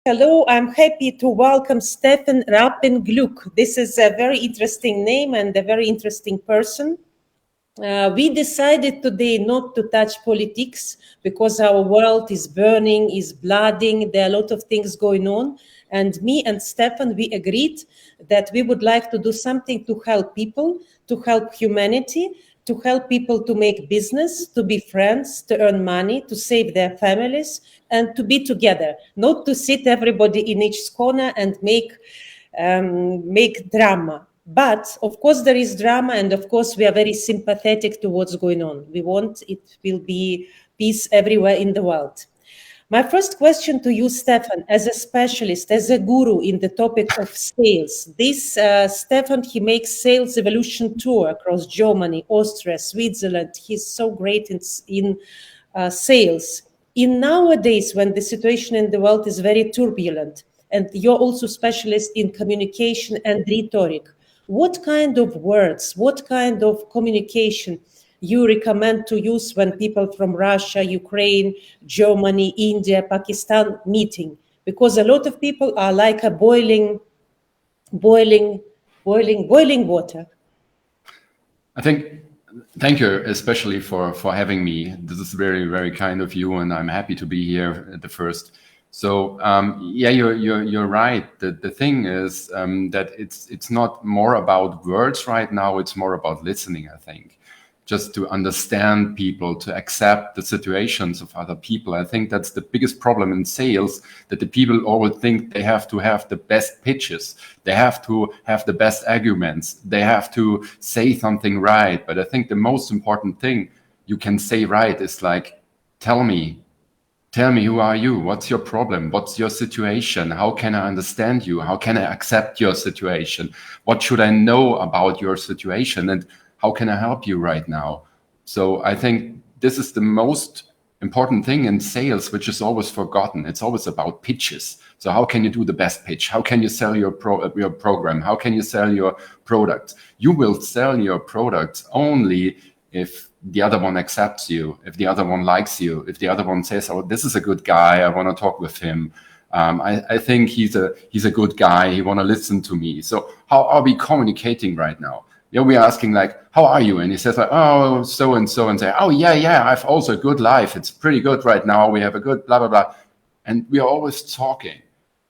Hello, I'm happy to welcome Stefan Rappengluck. This is a very interesting name and a very interesting person. We decided today not to touch politics because our world is burning, is blooding. There are a lot of things going on. And me and Stefan, we agreed that we would like to do something to help people, to help humanity, to help people to make business, to be friends, to earn money, to save their families, and to be together, not to sit everybody in each corner and make drama. But of course, there is drama, and of course, we are very sympathetic to what's going on. We want it will be peace everywhere in the world. My first question to you, Stefan, as a specialist, as a guru in the topic of sales. This Stefan, he makes sales evolution tour across Germany, Austria, Switzerland. He's so great in sales. In nowadays, when the situation in the world is very turbulent, and you're also specialist in communication and rhetoric, what kind of words, what kind of communication you recommend to use when people from Russia, Ukraine, Germany, India, Pakistan meeting? Because a lot of people are like a boiling water. I think, thank you, especially for having me. This is very, very kind of you, and I'm happy to be here at the first. So yeah, you're right. The thing is that it's not more about words right now. It's more about listening, I think, just to understand people, to accept the situations of other people. I think that's the biggest problem in sales, that the people always think they have to have the best pitches. They have to have the best arguments. They have to say something right. But I think the most important thing you can say right is like, tell me, who are you? What's your problem? What's your situation? How can I understand you? How can I accept your situation? What should I know about your situation? And how can I help you right now? So I think this is the most important thing in sales, which is always forgotten. It's always about pitches. So how can you do the best pitch? How can you sell your program? How can you sell your product? You will sell your products only if the other one accepts you, if the other one likes you, if the other one says, "Oh, this is a good guy. I want to talk with him. I think he's a good guy. He want to listen to me." So how are we communicating right now? Yeah, we're asking like, "How are you?" And he says like, "Oh, so and so," and say, "Oh yeah, I've also a good life. It's pretty good right now. We have a good blah blah blah," and we are always talking.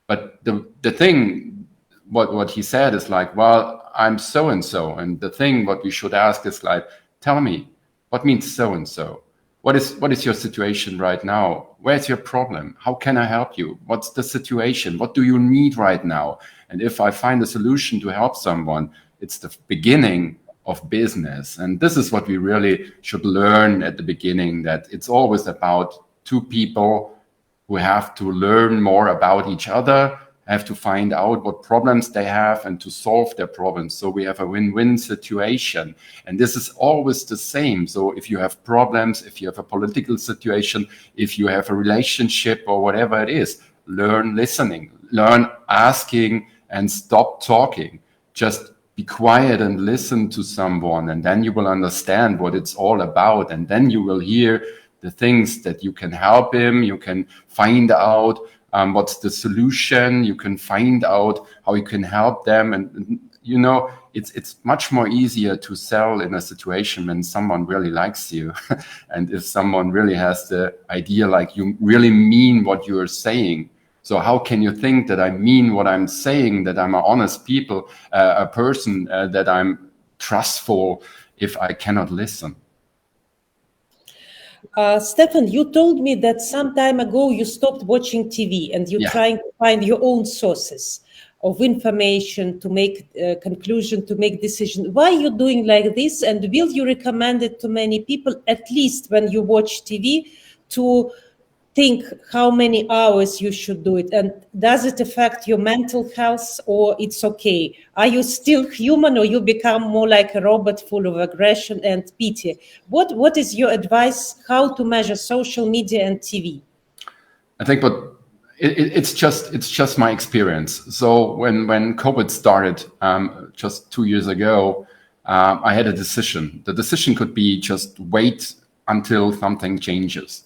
But the thing, what he said is like, "Well, I'm so and so," and the thing what we should ask is like, "Tell me, what means so and so? What is your situation right now? Where's your problem? How can I help you? What's the situation? What do you need right now?" And if I find a solution to help someone, it's the beginning of business. And this is what we really should learn at the beginning, that it's always about two people who have to learn more about each other, have to find out what problems they have and to solve their problems. So we have a win-win situation. And this is always the same. So if you have problems, if you have a political situation, if you have a relationship or whatever it is, learn listening, learn asking and stop talking. Just be quiet and listen to someone, and then you will understand what it's all about. And then you will hear the things that you can help him. You can find out what's the solution. You can find out how you can help them. And you know, it's much more easier to sell in a situation when someone really likes you. And if someone really has the idea like you really mean what you're saying. So how can you think that I mean what I'm saying, that I'm an honest a person, that I'm trustful, if I cannot listen? Stefan, you told me that some time ago you stopped watching TV and you're trying to find your own sources of information to make conclusion, to make decision. Why are you doing like this? And will you recommend it to many people, at least when you watch TV, to think how many hours you should do it? And does it affect your mental health, or it's okay? Are you still human, or you become more like a robot full of aggression and pity? What is your advice how to measure social media and TV? I think it's just my experience. So when COVID started just 2 years ago, I had a decision. The decision could be just wait until something changes,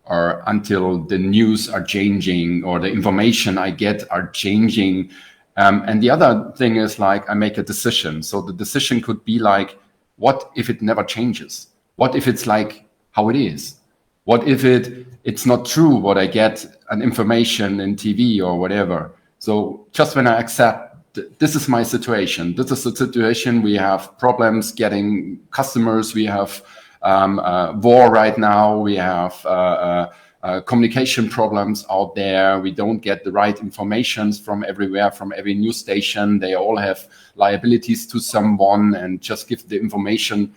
or until the news are changing or the information I get are changing. And the other thing is like I make a decision. So the decision could be like, what if it never changes? What if it's like how it is? What if it's not true what I get an information in TV or whatever? So just when I accept this is my situation, this is the situation, we have problems getting customers, we have war right now, we have communication problems out there, we don't get the right informations from everywhere, from every news station, they all have liabilities to someone and just give the information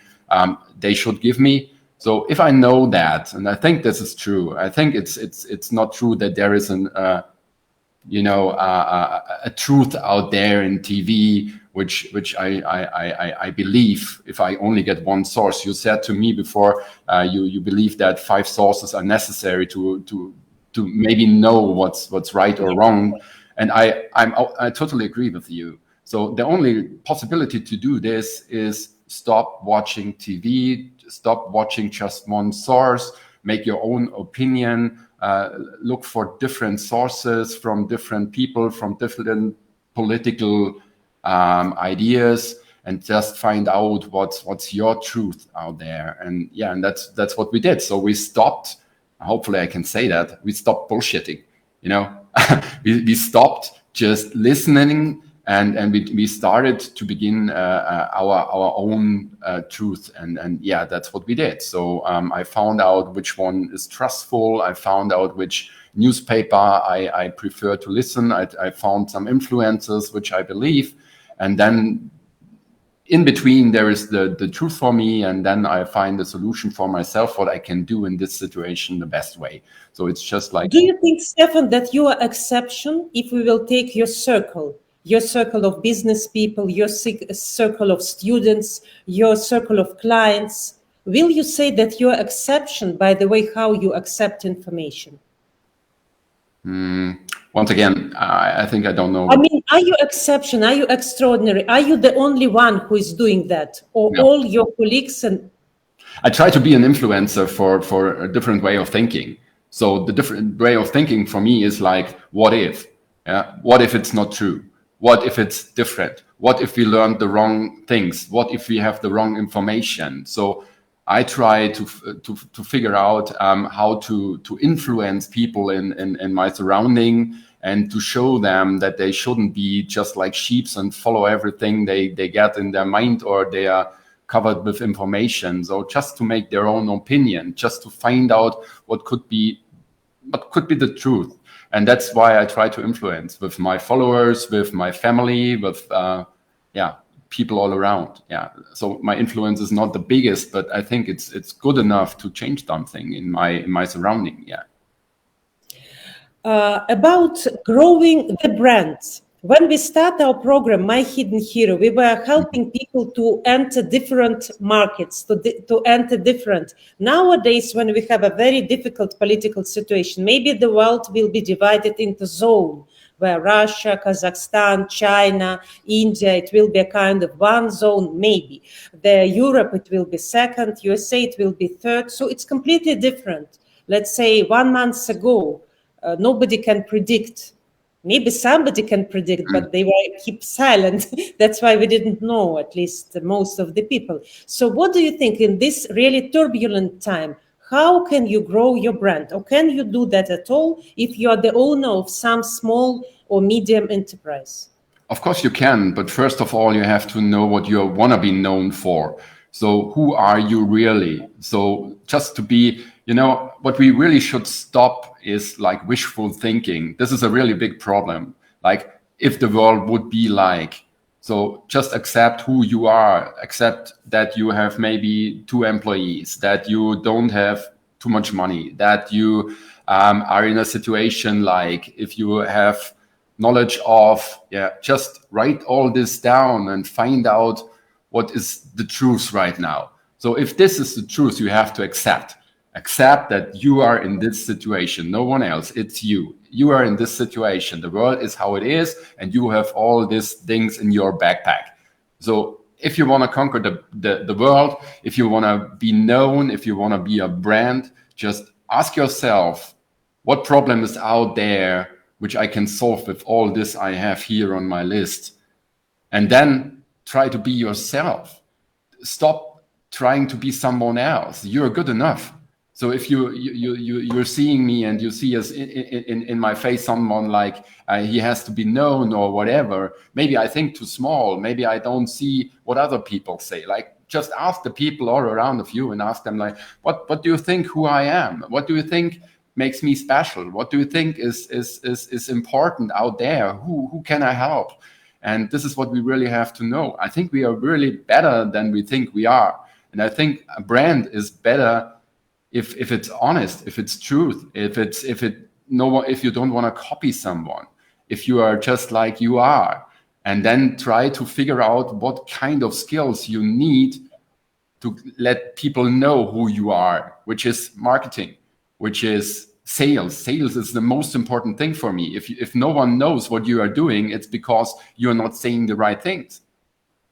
they should give me. So if I know that, and I think this is true, I think it's not true that there is a truth out there in TV, which I believe if I only get one source. You said to me before, you believe that 5 sources are necessary to maybe know what's right or wrong, and I totally agree with you. So the only possibility to do this is stop watching TV, stop watching just one source, make your own opinion, look for different sources from different people, from different political ideas, and just find out what's your truth out there. And yeah, and that's what we did. So we stopped. Hopefully, I can say that we stopped bullshitting. We stopped just listening. And we started to begin our own truth, and yeah, that's what we did. So I found out which one is trustful. I found out which newspaper I prefer to listen. I found some influencers which I believe, and then in between there is the truth for me, and then I find the solution for myself, what I can do in this situation the best way. So it's just like. Do you think, Stefan, that you are exception if we will take your circle of business people, your circle of students, your circle of clients? Will you say that you're exception by the way how you accept information? Once again, I think I don't know. I mean, are you exception? Are you extraordinary? Are you the only one who is doing that? Or No. all your colleagues? And I try to be an influencer for a different way of thinking. So the different way of thinking for me is like, what if? Yeah? What if it's not true? What if it's different? What if we learned the wrong things? What if we have the wrong information? So I try to figure out how to influence people in my surrounding, and to show them that they shouldn't be just like sheeps and follow everything they get in their mind, or they are covered with information. So just to make their own opinion, just to find out what could be the truth. And that's why I try to influence with my followers, with my family, with people all around. Yeah. So my influence is not the biggest, but I think it's good enough to change something in my surrounding. Yeah. About growing the brands. When we start our program, My Hidden Hero, we were helping people to enter different markets, to enter different. Nowadays, when we have a very difficult political situation, maybe the world will be divided into zones, where Russia, Kazakhstan, China, India, it will be a kind of one zone, maybe. Europe, it will be second, USA, it will be third. So it's completely different. Let's say 1 month ago, nobody can predict. Maybe somebody can predict, but they keep silent. That's why we didn't know, at least most of the people. So what do you think in this really turbulent time? How can you grow your brand? Or can you do that at all if you are the owner of some small or medium enterprise? Of course you can, but first of all, you have to know what you want to be known for. So who are you really? So just to be, what we really should stop is like wishful thinking. This is a really big problem. Like if the world would be like, so just accept who you are, accept that you have maybe 2 employees, that you don't have too much money, that you are in a situation like if you have knowledge of, just write all this down and find out what is the truth right now. So if this is the truth, you have to accept that you are in this situation, no one else, it's you. You are in this situation. The world is how it is, and you have all these things in your backpack. So if you want to conquer the world, if you want to be known, if you want to be a brand, just ask yourself, what problem is out there which I can solve with all this I have here on my list? And then try to be yourself. Stop trying to be someone else. You're good enough. So if you're seeing me and you see us in my face, someone like he has to be known or whatever, maybe I think too small. Maybe I don't see what other people say. Like, just ask the people all around of you and ask them, like, what do you think who I am? What do you think makes me special? What do you think is important out there? Who can I help? And this is what we really have to know. I think we are really better than we think we are. And I think a brand is better if it's honest, if it's truth, if you don't want to copy someone, if you are just like you are, and then try to figure out what kind of skills you need to let people know who you are, which is marketing, which is sales. Sales is the most important thing for me. If no one knows what you are doing, it's because you're not saying the right things.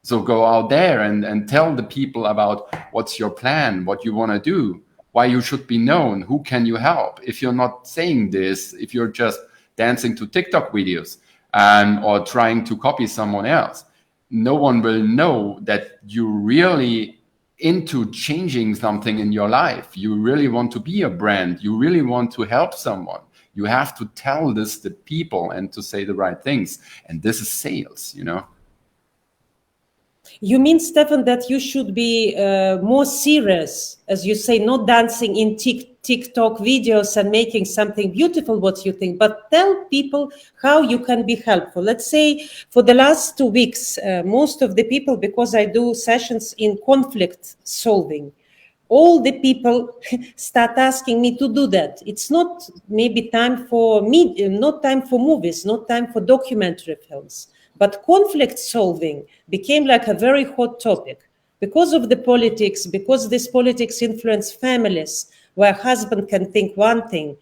So go out there and tell the people about what's your plan, what you want to do, why you should be known, who can you help. If you're not saying this, if you're just dancing to TikTok videos or trying to copy someone else, no one will know that you really into changing something in your life. You really want to be a brand. You really want to help someone. You have to tell this to people and to say the right things. And this is sales, you know. You mean, Stefan, that you should be more serious, as you say, not dancing in TikTok videos and making something beautiful, what you think, but tell people how you can be helpful. Let's say for the last 2 weeks, most of the people, because I do sessions in conflict solving, all the people start asking me to do that. It's not maybe time for me, not time for movies, not time for documentary films. But conflict solving became like a very hot topic because of the politics, because this politics influence families where a husband can think one thing,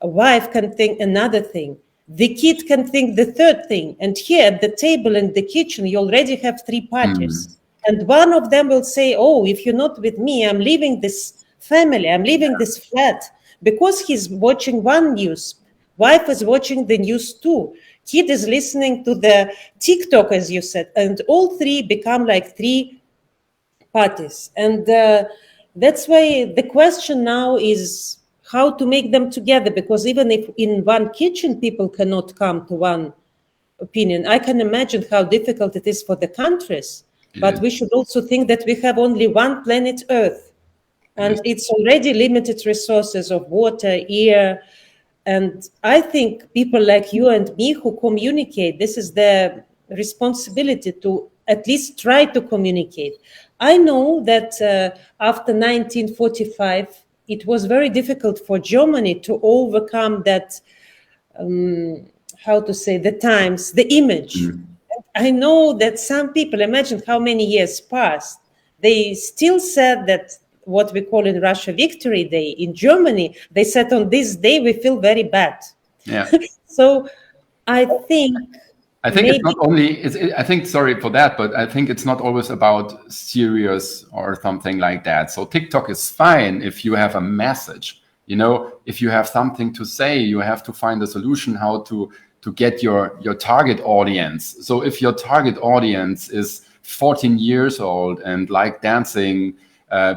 a wife can think another thing, the kid can think the third thing. And here at the table in the kitchen, you already have 3 parties. And one of them will say, oh, if you're not with me, I'm leaving this family, I'm leaving this flat, because he's watching one news. Wife is watching the news too. Kid is listening to the TikTok, as you said, and all 3 become like 3 parties. And that's why the question now is how to make them together, because even if in one kitchen people cannot come to one opinion, I can imagine how difficult it is for the countries. But we should also think that we have only one planet Earth, and it's already limited resources of water, air. And I think people like you and me who communicate, this is their responsibility to at least try to communicate. I know that after 1945, it was very difficult for Germany to overcome that, how to say, the times, the image. I know that some people, imagine how many years passed, they still said that what we call in Russia Victory Day. In Germany, they said on this day we feel very bad. Yeah. So I think it's not only. I think, sorry for that, but I think it's not always about serious or something like that. So TikTok is fine if you have a message. You know, if you have something to say, you have to find a solution how to get your target audience. So if your target audience is 14 years old and like dancing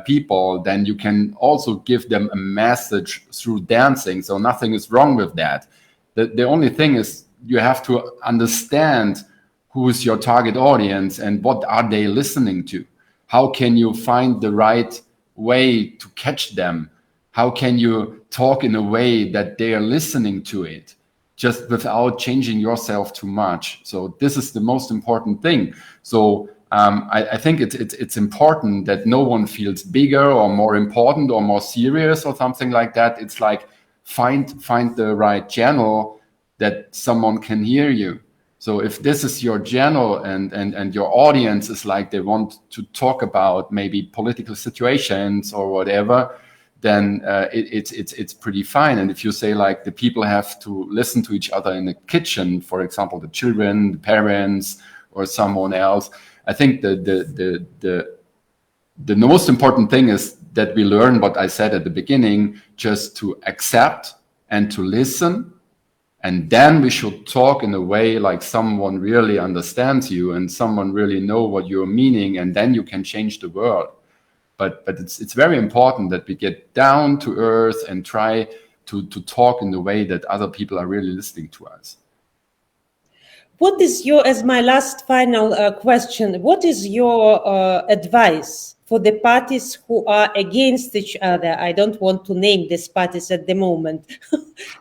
people, then you can also give them a message through dancing. So nothing is wrong with that. The only thing is you have to understand who is your target audience and what are they listening to. How can you find the right way to catch them? How can you talk in a way that they are listening to it, just without changing yourself too much? So this is the most important thing. So I think it's important that no one feels bigger or more important or more serious or something like that. It's like find the right channel that someone can hear you. So if this is your channel and your audience is like they want to talk about maybe political situations or whatever, then it's pretty fine. And if you say like the people have to listen to each other in the kitchen, for example, the children, the parents, or someone else, I think the most important thing is that we learn what I said at the beginning, just to accept and to listen. And then we should talk in a way like someone really understands you and someone really know what you're meaning, and then you can change the world. But it's very important that we get down to earth and try to talk in the way that other people are really listening to us. What is your, as my last final question, what is your advice for the parties who are against each other? I don't want to name these parties at the moment.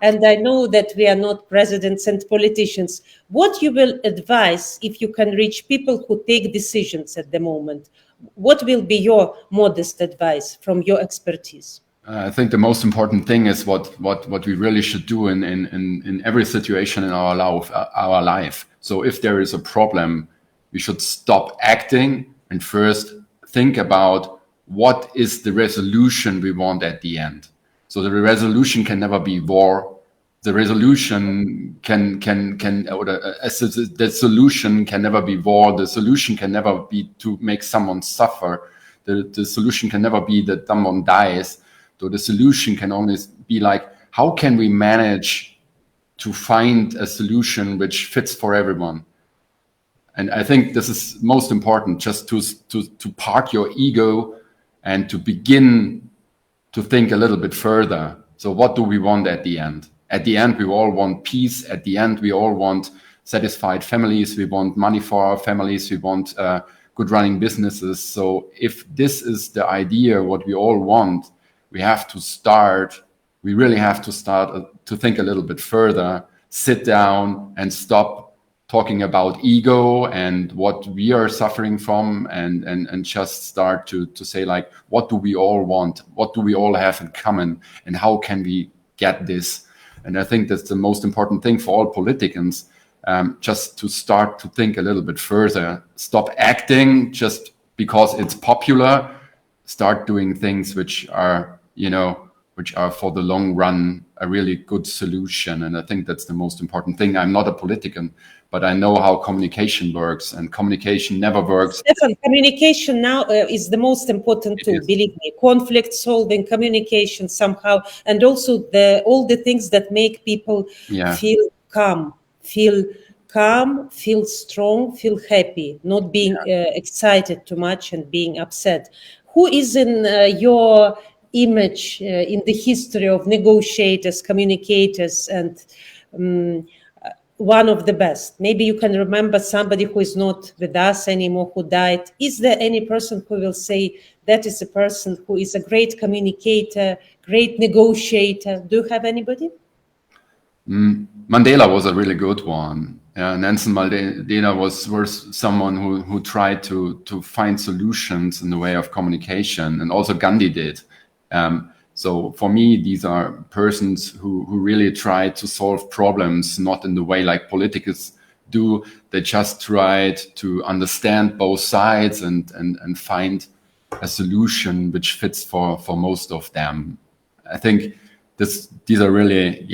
And I know that we are not presidents and politicians. What you will advise if you can reach people who take decisions at the moment? What will be your modest advice from your expertise? I think the most important thing is what we really should do in every situation in our life. So if there is a problem, we should stop acting and first think about what is the resolution we want at the end. So the resolution can never be war. The resolution the solution can never be war. The solution can never be to make someone suffer. The solution can never be that someone dies. So the solution can only be like, how can we manage to find a solution which fits for everyone? And I think this is most important, just to park your ego and to begin to think a little bit further. So what do we want at the end? At the end, we all want peace. At the end, we all want satisfied families. We want money for our families. We want good running businesses. So if this is the idea, what we all want, we really have to start to think a little bit further, sit down and stop talking about ego and what we are suffering from, and just start to say, like, what do we all want? What do we all have in common? And how can we get this? And I think that's the most important thing for all politicians, just to start to think a little bit further, stop acting just because it's popular, start doing things which are for the long run a really good solution. And I think that's the most important thing. I'm not a politician, but I know how communication works, and communication never works. Stefan, communication now is the most important tool, believe me. Conflict solving, communication somehow, and also all the things that make people feel calm, feel strong, feel happy, not being excited too much and being upset. Who is in your image in the history of negotiators, communicators, and one of the best? Maybe you can remember somebody who is not with us anymore, who died. Is there any person who will say that is a person who is a great communicator, great negotiator? Do you have anybody? Mandela was a really good one. Nelson Mandela was someone who tried to find solutions in the way of communication, and also Gandhi did. So for me, these are persons who really try to solve problems, not in the way like politicians do. They just tried to understand both sides and find a solution which fits for most of them. I think these are really,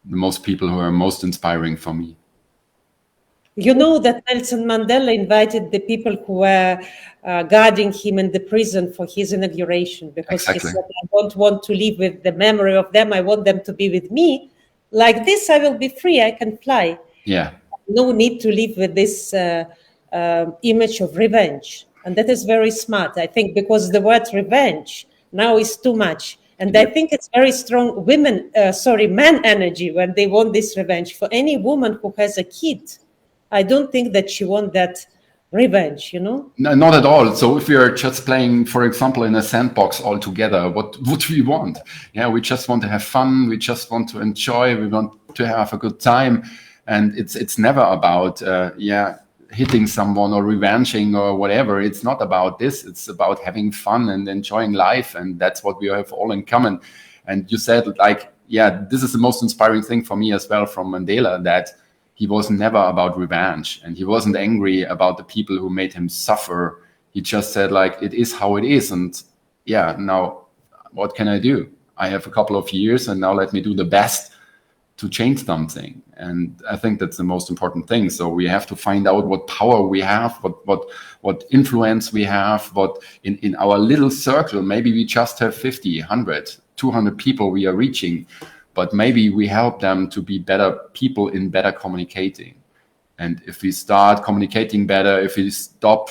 the most people who are most inspiring for me. You know that Nelson Mandela invited the people who were guarding him in the prison for his inauguration, because he said, I don't want to live with the memory of them. I want them to be with me. Like this, I will be free. I can fly. Yeah. No need to live with this image of revenge. And that is very smart, I think, because the word revenge now is too much. And I think it's very strong man energy when they want this revenge. For any woman who has a kid, I don't think that she wants that revenge, No, not at all. So if we are just playing, for example, in a sandbox all together, what would we want? Yeah, we just want to have fun. We just want to enjoy. We want to have a good time. And it's never about, hitting someone or revenging or whatever. It's not about this. It's about having fun and enjoying life. And that's what we have all in common. And you said, this is the most inspiring thing for me as well from Mandela, that he was never about revenge, and he wasn't angry about the people who made him suffer. He just said, it is how it is. And now what can I do? I have a couple of years, and now let me do the best to change something. And I think that's the most important thing. So we have to find out what power we have, what influence we have, what in our little circle, maybe we just have 50, 100, 200 people we are reaching, but maybe we help them to be better people in better communicating. And if we start communicating better, if we stop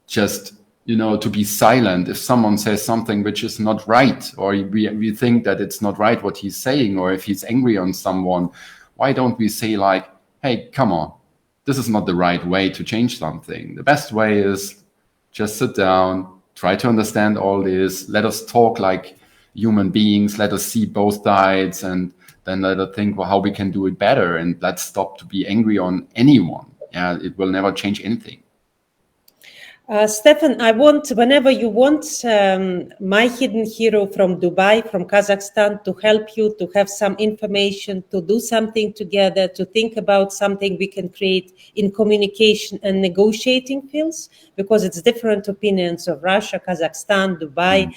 just, to be silent, if someone says something which is not right, or we think that it's not right what he's saying, or if he's angry on someone, why don't we say like, hey, come on, this is not the right way to change something. The best way is just sit down, try to understand all this, let us talk like human beings, let us see both sides, and then let us think, well, how we can do it better, and let's stop to be angry on anyone. Yeah, it will never change anything. Stefan, whenever you want, my hidden hero from Dubai, from Kazakhstan, to help you, to have some information, to do something together, to think about something we can create in communication and negotiating fields, because it's different opinions of Russia, Kazakhstan, Dubai,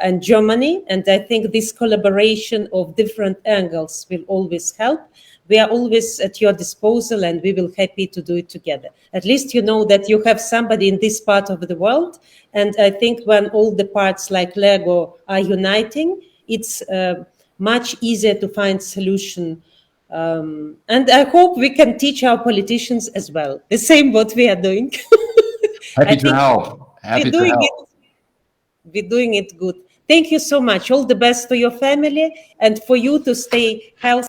and Germany. And I think this collaboration of different angles will always help. We are always at your disposal, and we will be happy to do it together. At least you know that you have somebody in this part of the world. And I think when all the parts like Lego are uniting, it's much easier to find solution. And I hope we can teach our politicians as well, the same what we are doing. Happy to help. Happy to help. We're doing it good. Thank you so much. All the best to your family, and for you to stay healthy.